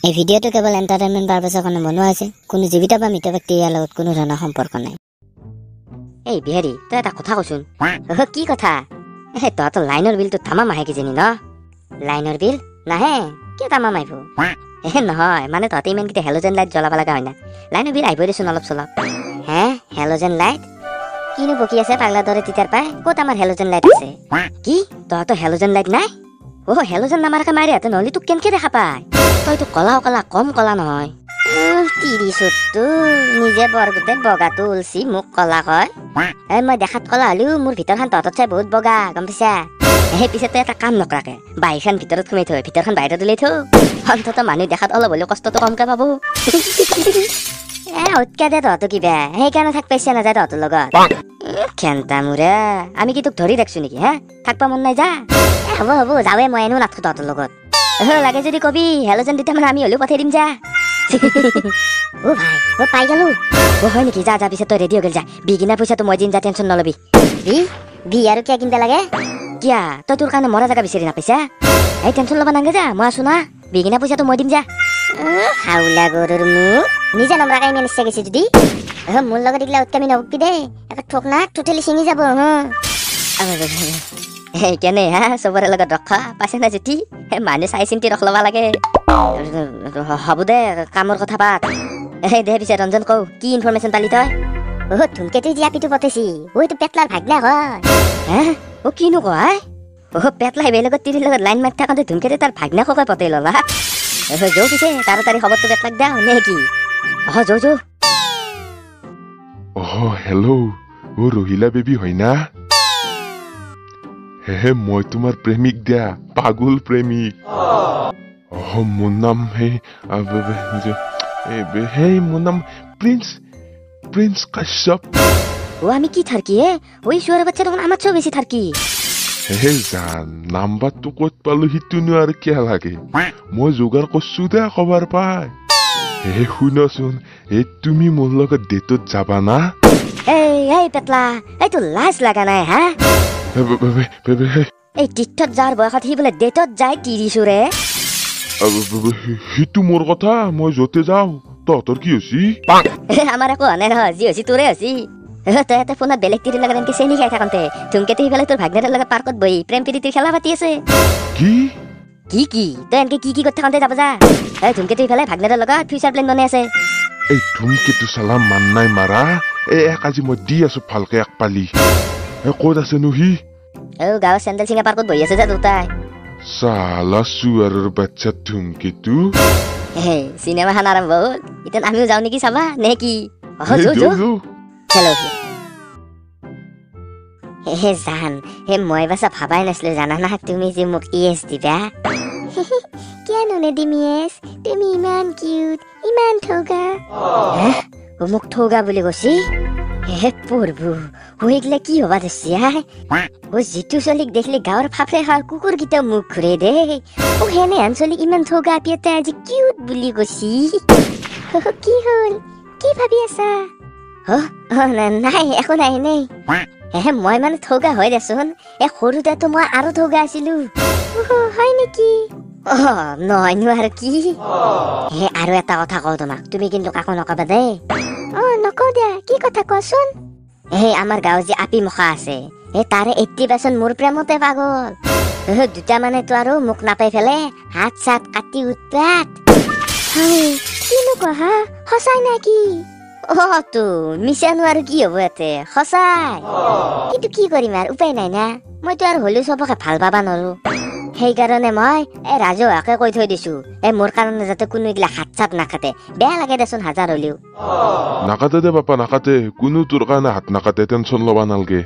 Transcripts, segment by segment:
এই ভিডিঅ'টো কেৱল এণ্টাৰটেইনমেণ্ট পাৰপাছৰ কাৰণে বনোৱা হৈছে। কোনো জীৱিত বা মৃত ব্যক্তিৰ ইয়াৰ লগত কোনো ধৰণৰ সম্পৰ্ক নাই। এই বিহাৰী, তই এটা কথা কচোন। কি কথা? তহঁতৰ লাইনৰ বিলটো তামাম আহে কিজানি ন? লাইনৰ বিল নাহে? কিয় তামাম আহিব? নহয়, মানে তহঁতে ইমানকেইটা হেল'জেন লাইট জ্বলাব লগা হয় না। লাইনৰ বিল আহিবই দেচোন অলপ চলপ। হে, হেল'জেন লাইট? কিনো বকি আছে পাগলাৰ দৰে তেতিয়াৰ পাই? ক'ত আমাৰ হেল'জেন লাইট আছে? কি তহঁতৰ হেল'জেন লাইট নাই? হেল'জেন নামাৰাকে মাৰি হাতে নহ'লে তোক কেনেকে দেখা পায়? তইতো কলাও কলা, কম কলা নহয়। নিজে বৰগুতে বগাটো উলছি মোক কলা কয়। মই দেখাত কলা হলেও মোৰ ভিতৰখন তহঁতত চাই বহুত বগা, গম পাইছা? সেই পিছত তই এটা কাম নকৰাকে বাহিৰখন ভিতৰত সোমাই থৈ ভিতৰখন বাহিৰত উলাই থৈ, অন্তত মানুহ দেখাত অলপ হ'লেও কষ্টটো কমকে পাব। উৎকা দে তহঁতো কিবা, সেইকাৰণে থাক পাইছা নাযায় তহঁতৰ লগত। খেন্তা মোৰে, আমি কি তোক ধৰি ৰাখছো নেকি? হে, থাকবা মন নাই যা। হ'ব হ'ব, যাৱে, মই এনেও নাথো তহঁতৰ লগত। লাগে যদি কবি, হেল'জেন দুটা মানে আমি হ'লেও পঠাই দিম যা। ভাই, পাই গেলো। হয় নেকি? যা যা, পিছত তই ৰেডি হৈ গেল যা। বিগিনা পইচাটো মই দিম যা, টেনচন নলবি। বি আৰু কিয় কিনবা লাগে? কিয়া তই তোৰ কাৰণে মৰা জেগা বিচাৰি নাপাইছা? এই টেনচন ল'বা নালাগে যা, মই আছো না। বিগিনা পইচাটো মই দিম যা। হাউলা গৰুৰ মুখ, নিজে নমৰাকে ইমান ইচ্ছা গৈছে যদি মোৰ লগত এইগিলা উৎকামি নবকি দেই। একে ঠোক নাক টোটেলি ছিঙি যাব। কেনে হা, চবৰে লগত ৰখা পাইছে না জেঠি? মানুহ চাই চিন্তি ৰখ ল'বা লাগে। হ'ব দে, কামৰ কথা পাত। দে পিছে ৰঞ্জন কও, কি ইনফৰমেশ্যন পালি তই? ধুমকেতু দিয়া পিটো পঠাইছি। তো পেটলাৰ ভাগনা হয়। কিনো কয়? পেটলাই বেলেগত তিৰিৰ লগত লাইন মাৰি থাকোঁতে ধুমকেতু তাৰ ভাগনা ককাই পতাই ল'লা। যৌ পিছে তাড়াতাড়ি খবৰটো পেটলাক দাও নে কি? যৌ। হেল্ল', ৰহিলা বেবী হয় না? মই তোমাৰ প্ৰেমিক দিয়া, পাগল প্ৰেমিক। মোৰ নাম মোৰ নাম প্ৰিন্স কাশ্যপ। আমি কি থাৰকি? ওই শুয়াৰ বাচ্চা তখন আমাৰ চেয়েও বেশি থাৰকি। জান, নাম্বাৰটো ক'ত পালো সিটোনো আৰু কিয় লাগে? মই যোগাৰ কৰছো দে খবৰ পাই। শুনাচোন, তুমি মোৰ লগত ডেটত যাবা না? এই পেটলা, এইটো লাজ লাগা নাই হা? এই তীৰ্থত যাৰ বয়সত সি বোলে ডেটত যায় তিৰিচুৰে। সিটো মোৰ কথা, মই যতে যাওঁ। তহঁতৰ কি হৈছি? আমাৰ একো হোৱা নাই নহয়, যি হৈছি তোৰে হৈছি। তই এটা ফোনত বেলেগ তিৰিৰ লগত এনেকে চেনি খাই থাকোঁতে ধুমকেতু সিফালে তোৰ ভাগনাটোৰ লগত পাৰ্কত বহি প্ৰেম প্ৰীতিৰ খেলা পাতি আছে। কি তই এনেকে কি কৰি থাকোঁতে যাব যা। ধুমকেতু সিফালে ভাগনাটোৰ লগত ফিউচাৰ প্লেন বনাই আছে। এই ধুমকেতু চালা মান নাই মাৰা। আজি মই দি আছো ভালকে এক পালি। ক'ত আছেনো সি? গাঁৱৰ চেণ্ডেল চিঙা পাৰ্কত বহি আছে যা দুটাই। চালা চুৱাৰৰ বাচ্চা ধুমকেতু। চিনেমাখন আৰম্ভ হ'ল, এতিয়া আমিও যাওঁ নেকি চাবা নে কি? জান, মই বাছা ভাবাই নাছিলো জানা না তুমি যে মোক ইয়েছ দিবা। কিয়নো নেদিম ইয়েছ? তুমি ইমান কিউট, ইমান ঠৌগা। মোক ঠৌগা বুলি কৈছি? পঢ়বো এইগিলা কি হবা ধৰছি? যিটো চলিক দেখিলে গাঁৱৰ ফাফে খাৰ কুকুৰ কেইটাও মুখ ঘূৰে দেই। সেনে হান চলিক ইমান ঠৌগা পিয়াতে আজি কিউট বুলি কৈছি। কি হ'ল? কি ভাবি আছা? নাই একো নাই এনেই। মই মানে ঠৌগা হয় দেচোন। সৰুতেতো মই আৰু ঠৌগা আছিলো। হয় নেকি? নহয়নো আৰু কি? আৰু এটা কথা কওঁ তোমাক, তুমি কিন্তু কাকো নকবা দেই। নকওঁ দিয়া, কি কথা কোৱাচোন? আমাৰ গাঁৱত যে আপি মুখা আছে, তাৰে 80% মোৰ প্ৰেমতে পাগল। দুটা মানেতো আৰু মোক নাপাই ফেলে হাত চাত কাটি উৎপাত। কিনো কোৱা? সঁচাই নেকি? তো মিছানো আৰু কি হব ইয়াতে, সঁচাই। কিন্তু কি কৰিম আৰু, উপায় নাই না। মইতো আৰু হলেও চবকে ভাল পাবা নোৱাৰো। সেইকাৰণে মই ৰাজহুৱাকে কৈ থৈ দিছো, মোৰ কাৰণে যাতে কোনো এইগিলা হাত চাত নাকাটে। বেয়া লাগে দেচোন হাজাৰ হলেও। নাকাটে দে বাপা, নাকাটে। কোনো তোৰ কাৰণে হাত নাকাটে, টেনচন ল'বা নালগে।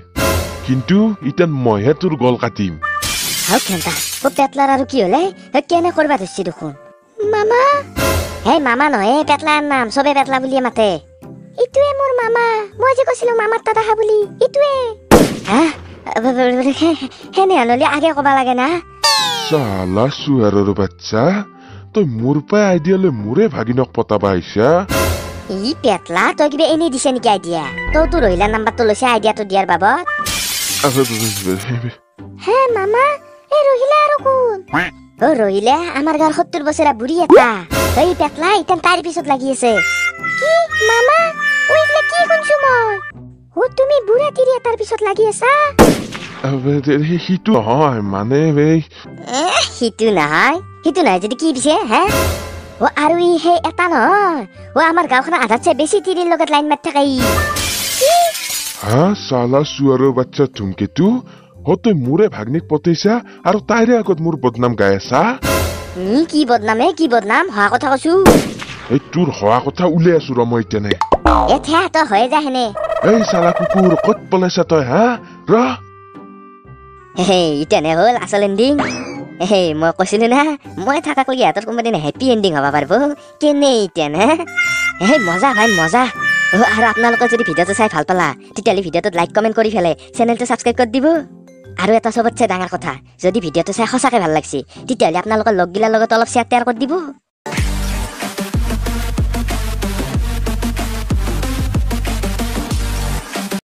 কিন্তু এতিয়া মইহে তোৰ গল কাটিম। পেটলাৰ আৰু কি হলে? কেনে কৰবা ধৰছি দেখোন। মামা? মামা নহয়, পেটলাৰ নাম চবে পেটলা বুলিয়ে মাতে। ইটোৱে মোৰ মামা, মই যে কৈছিলো মামাৰ তাত আহা বুলি, ইটোৱে। সেনে হলে আগে কবা লাগে না। চালা চুৱাৰৰ বাচ্চা, তই মোৰ পাই আইডিয়া লৈ মোৰে ভাগিনক পতাবা আহিছা? পেটলা, তই কিবা এনেই দিছে নেকি আইডিয়া? তই তোৰ ৰহিলাৰ নাম্বাৰটো লৈছে আইডিয়াটো দিয়াৰ বাবদ। মামা, ৰহিলা আৰু কোন? ৰহিলে আমাৰ গাঁৱৰ 70 বছৰীয়া বুঢ়ী এটা এই পেটলা ইতেন তাইৰ পিছত লাগি আছে কি মামা ওইলে কি শুনছো মই তুমি বুঢ়া তিৰি এটাৰ পিছত লাগি আছা সিটো নহয় মানে সিটো নহয় যদি কি পিছে হে আৰু সেই এটা নহয় আমাৰ গাঁওখনৰ আধাতছে বেছি তিৰিৰ লগত লাইন মাৰি থাকে হা চালা চুৱাৰৰ বাচ্চা ধুমকেতু তই মোৰে ভাগ্নিক পতাইছা আৰু তাইৰে আগত মোৰ বদনাম গাই আছা কি বদনাম হোৱা কথা কৈছো এই তোৰ হোৱা কথা উলাই আছো ৰ মই তেনে তই হৈ যা হেনে এই চালা কুকুৰ ক'ত পলাইছা তই হা ৰ ইতেনে হ'ল আচল এণ্ডিং মই কৈছিলো না মই থাকাকলি ইহঁতৰ কোনোবাদিন হেপী এণ্ডিং হ'ব পাৰিব কেনে ইতেনে মজা ভাই মজা আৰু আপোনালোকে যদি ভিডিঅ'টো চাই ভাল পালা তেতিয়াহ'লে ভিডিঅ'টোত লাইক কমেণ্ট কৰি ফেলে চেনেলটো ছাবস্ক্ৰাইব কৰি দিব আৰু এটা চবতছে ডাঙৰ কথা যদি ভিডিঅ'টো চাই সঁচাকৈ ভাল লাগিছে তেতিয়াহ'লে আপোনালোকৰ লগগিলাৰ লগত অলপ শ্বেয়াৰ কৰি দিব